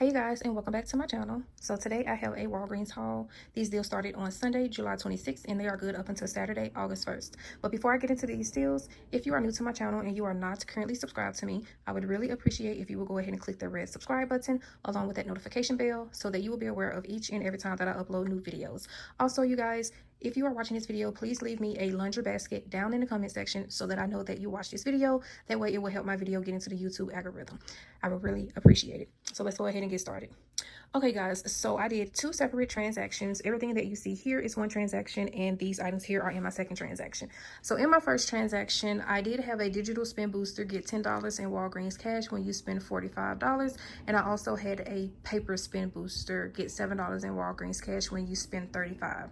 Hey you guys, and welcome back to my channel. So today I have a Walgreens haul. These deals started on Sunday, July 26th, and they are good up until Saturday, August 1st. But before I get into these deals, if you are new to my channel and you are not currently subscribed to me, I would really appreciate if you will go ahead and click the red subscribe button along with that notification bell so that you will be aware of each and every time that I upload new videos. Also, you guys, if you are watching this video, please leave me a laundry basket down in the comment section so that I know that you watched this video. That way it will help my video get into the YouTube algorithm. I would really appreciate it. So let's go ahead and get started. Okay guys, so I did two separate transactions. Everything that you see here is one transaction, and these items here are in my second transaction. So in my first transaction, I did have a digital spin booster get $10 in Walgreens cash when you spend $45, and I also had a paper spin booster get $7 in Walgreens cash when you spend $35.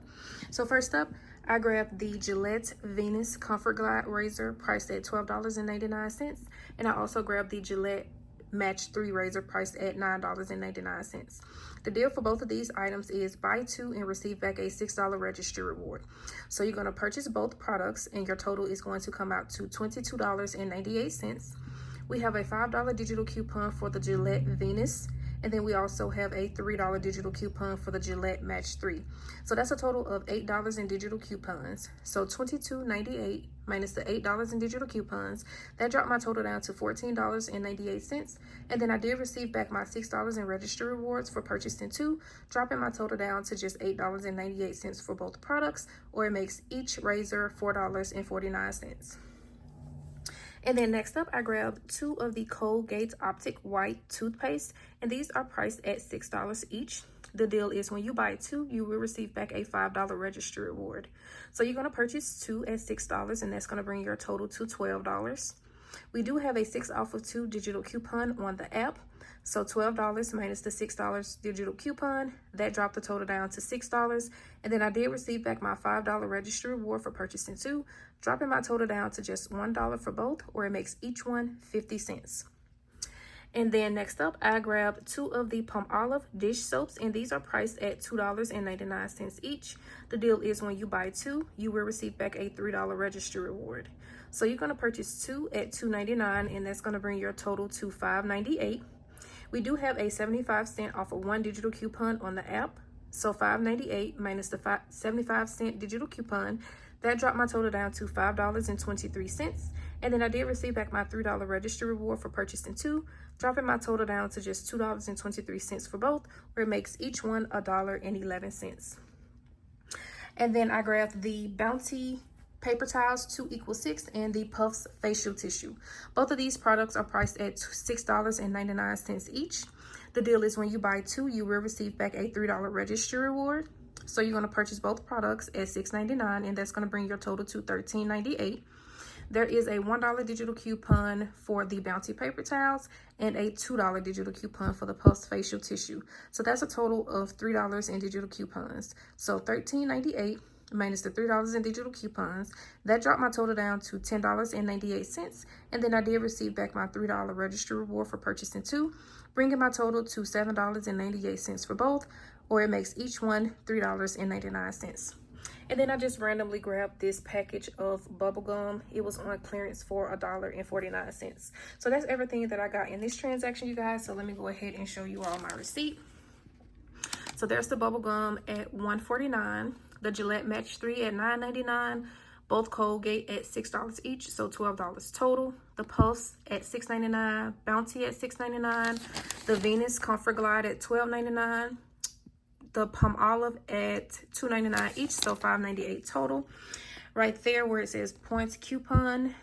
So first up, I grabbed the Gillette Venus Comfort Glide razor priced at $12.99, and I also grabbed the Gillette Match 3 razor priced at $9.99. The deal for both of these items is buy two and receive back a $6 registry reward. So you're going to purchase both products and your total is going to come out to $22.98. We have a $5 digital coupon for the Gillette Venus, and then we also have a $3 digital coupon for the Gillette Match 3. So that's a total of $8 in digital coupons. So $22.98 minus the $8 in digital coupons. That dropped my total down to $14.98. And then I did receive back my $6 in registry rewards for purchasing two, dropping my total down to just $8.98 for both products, or it makes each razor $4.49. And then next up, I grabbed two of the Colgate Optic White toothpaste, and these are priced at $6 each. The deal is when you buy two, you will receive back a $5 registry reward. So you're going to purchase two at $6, and that's going to bring your total to $12. We do have a 6 off of 2 digital coupon on the app. So $12 minus the $6 digital coupon, that dropped the total down to $6. And then I did receive back my $5 registry reward for purchasing two, dropping my total down to just $1 for both, or it makes each one 50 cents. And then next up, I grabbed two of the Palmolive dish soaps, and these are priced at $2.99 each. The deal is when you buy two, you will receive back a $3 registry reward. So you're going to purchase two at $2.99, and that's going to bring your total to $5.98. We do have a 75-cent off of 1 digital coupon on the app. So $5.98 minus the 75-cent digital coupon, that dropped my total down to $5.23. And then I did receive back my $3 registry reward for purchasing two, dropping my total down to just $2.23 for both, where it makes each one $1.11. And then I grabbed the Bounty paper towels 2 = 6 and the Puffs facial tissue. Both of these products are priced at $6.99 each. The deal is when you buy two, you will receive back a $3 registry reward. So you're going to purchase both products at $6.99, and that's going to bring your total to $13.98. There is a $1 digital coupon for the Bounty paper towels and a $2 digital coupon for the Puffs facial tissue. So that's a total of $3 in digital coupons. So $13.98 minus the $3 in digital coupons, that dropped my total down to $10.98. And then I did receive back my $3 registry reward for purchasing two, bringing my total to $7.98 for both, or it makes each one $3.99. And then I just randomly grabbed this package of bubble gum. It was on clearance for $1.49. So that's everything that I got in this transaction, you guys. So let me go ahead and show you all my receipt. So there's the bubble gum at $1.49, the Gillette Match 3 at $9.99, both Colgate at $6 each, so $12 total. The Puffs at $6.99, Bounty at $6.99, the Venus Comfort Glide at $12.99, the Palmolive at $2.99 each, so $5.98 total. Right there where it says points coupon,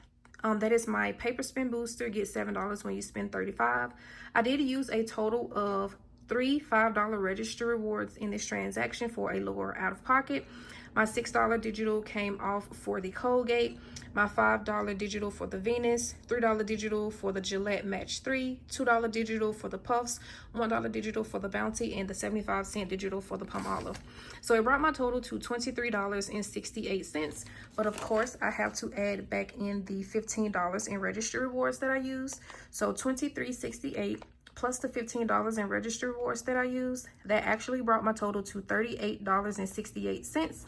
that is my paper spin booster, get $7 when you spend $35. I did use a total of 3 $5 registry rewards in this transaction for a lower out-of-pocket. My $6 digital came off for the Colgate, my $5 digital for the Venus, $3 digital for the Gillette Match 3, $2 digital for the Puffs, $1 digital for the Bounty, and the 75-cent digital for the Palmolive. So it brought my total to $23.68. But of course, I have to add back in the $15 in registry rewards that I used. So $23.68 plus the $15 in register rewards that I used, that actually brought my total to $38.68.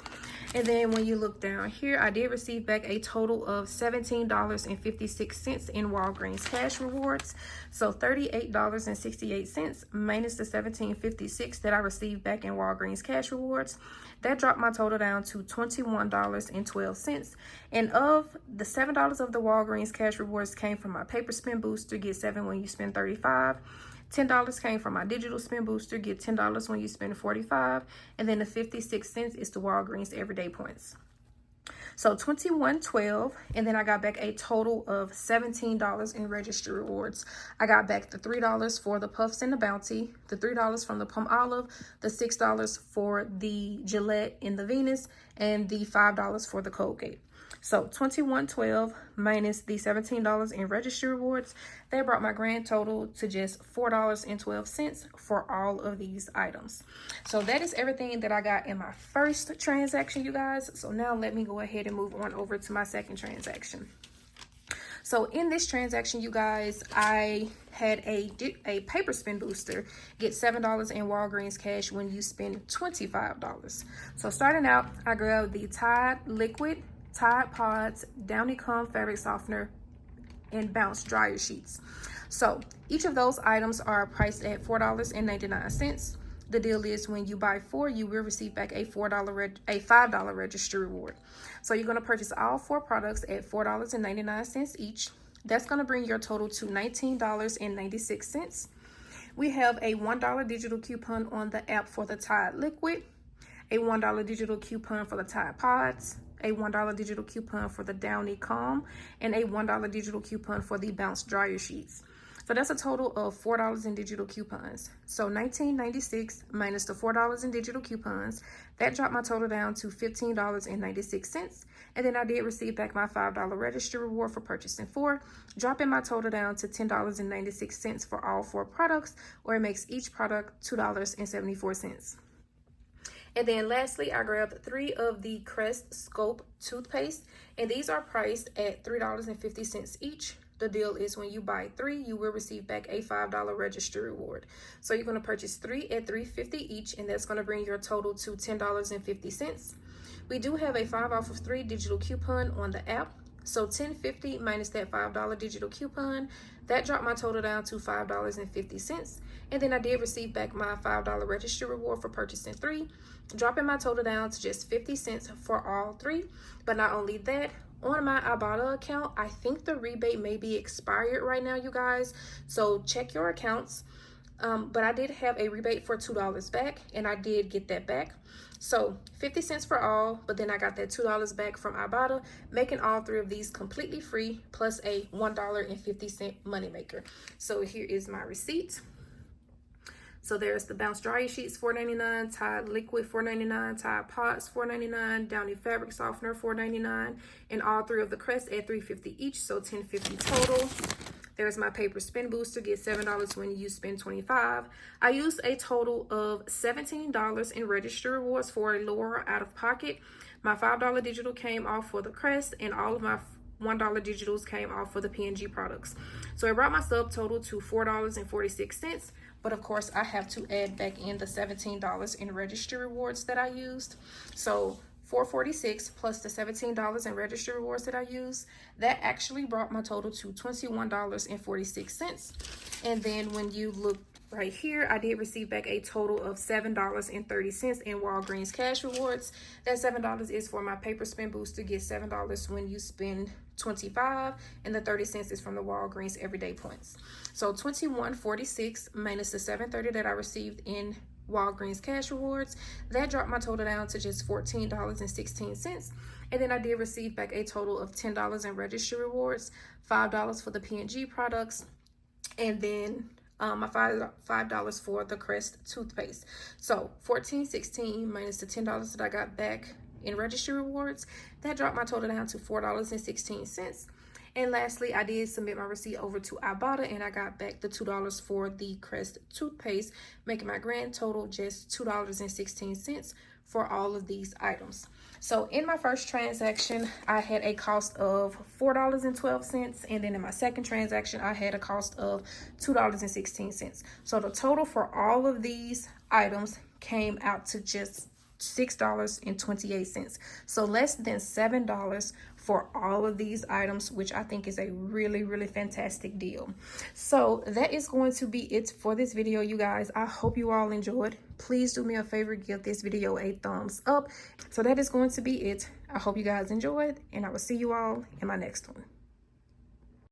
And then when you look down here, I did receive back a total of $17.56 in Walgreens cash rewards. So $38.68 minus the $17.56 that I received back in Walgreens cash rewards, that dropped my total down to $21.12. And of the $7 of the Walgreens cash rewards came from my paper spin booster, get 7 when you spend 35. $10 came from my digital spin booster, get $10 when you spend 45, and then the 56 cents is the Walgreens everyday points. So $21.12, and then I got back a total of $17 in register rewards. I got back the $3 for the Puffs and the Bounty, the $3 from the Palmolive, the $6 for the Gillette and the Venus, and the $5 for the Colgate. So $21.12 minus the $17 in register rewards, that brought my grand total to just $4.12 for all of these items. So that is everything that I got in my first transaction, you guys. So now let me go ahead and move on over to my second transaction. So in this transaction, you guys, I had a paper spin booster, get $7 in Walgreens cash when you spend $25. So starting out, I grabbed the Tide Liquid, Tide Pods, Downy Comb fabric softener, and Bounce dryer sheets. So each of those items are priced at $4.99. The deal is when you buy 4, you will receive back a $5 register reward. So you're going to purchase all 4 products at $4.99 each. That's going to bring your total to $19.96. We have a $1 digital coupon on the app for the Tide Liquid, a $1 digital coupon for the Tide Pods, a $1 digital coupon for the Downy Comb, and a $1 digital coupon for the Bounce dryer sheets. So that's a total of $4 in digital coupons. So $19.96 minus the $4 in digital coupons, that dropped my total down to $15.96. And then I did receive back my $5 register reward for purchasing 4, dropping my total down to $10.96 for all 4 products, or it makes each product $2.74. And then lastly, I grabbed 3 of the Crest Scope toothpaste, and these are priced at $3.50 each. The deal is when you buy 3, you will receive back a $5 register reward. So you're going to purchase 3 at $3.50 each, and that's going to bring your total to $10.50. We do have a 5 off of 3 digital coupon on the app. So $10.50 minus that $5 digital coupon, that dropped my total down to $5.50. And then I did receive back my $5 register reward for purchasing 3, dropping my total down to just 50 cents for all 3. But not only that, on my IBOTTA account, I think the rebate may be expired right now, you guys. So check your accounts. But I did have a rebate for $2 back, and I did get that back. So 50 cents for all, but then I got that $2 back from IBOTTA, making all 3 of these completely free, plus a $1.50 moneymaker. So here is my receipt. So there's the Bounce dryer sheets, $4.99, Tide Liquid, $4.99, Tide Pods, $4.99, Downy fabric softener, $4.99, and all 3 of the Crest at $3.50 each, so $10.50 total. There's my paper spin booster, get $7 when you spend $25. I used a total of $17 in register rewards for a lower out of pocket. My $5 digital came off for the Crest, and all of my $1 digitals came off for the P&G products. So it brought my subtotal to $4.46. But of course, I have to add back in the $17 in register rewards that I used. So $4.46 plus the $17 in register rewards that I used, that actually brought my total to $21.46. And then when you look right here, I did receive back a total of $7.30 in Walgreens cash rewards. That $7 is for my paper spin booster, get $7 when you spend $25, and the 30 cents is from the Walgreens everyday points. So $21.46 minus the $7.30 that I received in Walgreens cash rewards, that dropped my total down to just $14.16. And then I did receive back a total of $10 in register rewards, $5 for the P&G products, and then my $5 for the Crest toothpaste. So $14.16 minus the $10 that I got back in register rewards, that dropped my total down to $4.16. And lastly, I did submit my receipt over to IBOTTA, and I got back the $2 for the Crest toothpaste, making my grand total just $2.16 for all of these items. So in my first transaction, I had a cost of $4.12, and then in my second transaction, I had a cost of $2.16. So the total for all of these items came out to just $6.28. So less than $7 for all of these items, which I think is a really fantastic deal. So that is going to be it for this video, you guys. I hope you all enjoyed. Please do me a favor, give this video a thumbs up. So that is going to be it. I hope you guys enjoyed, and I will see you all in my next one.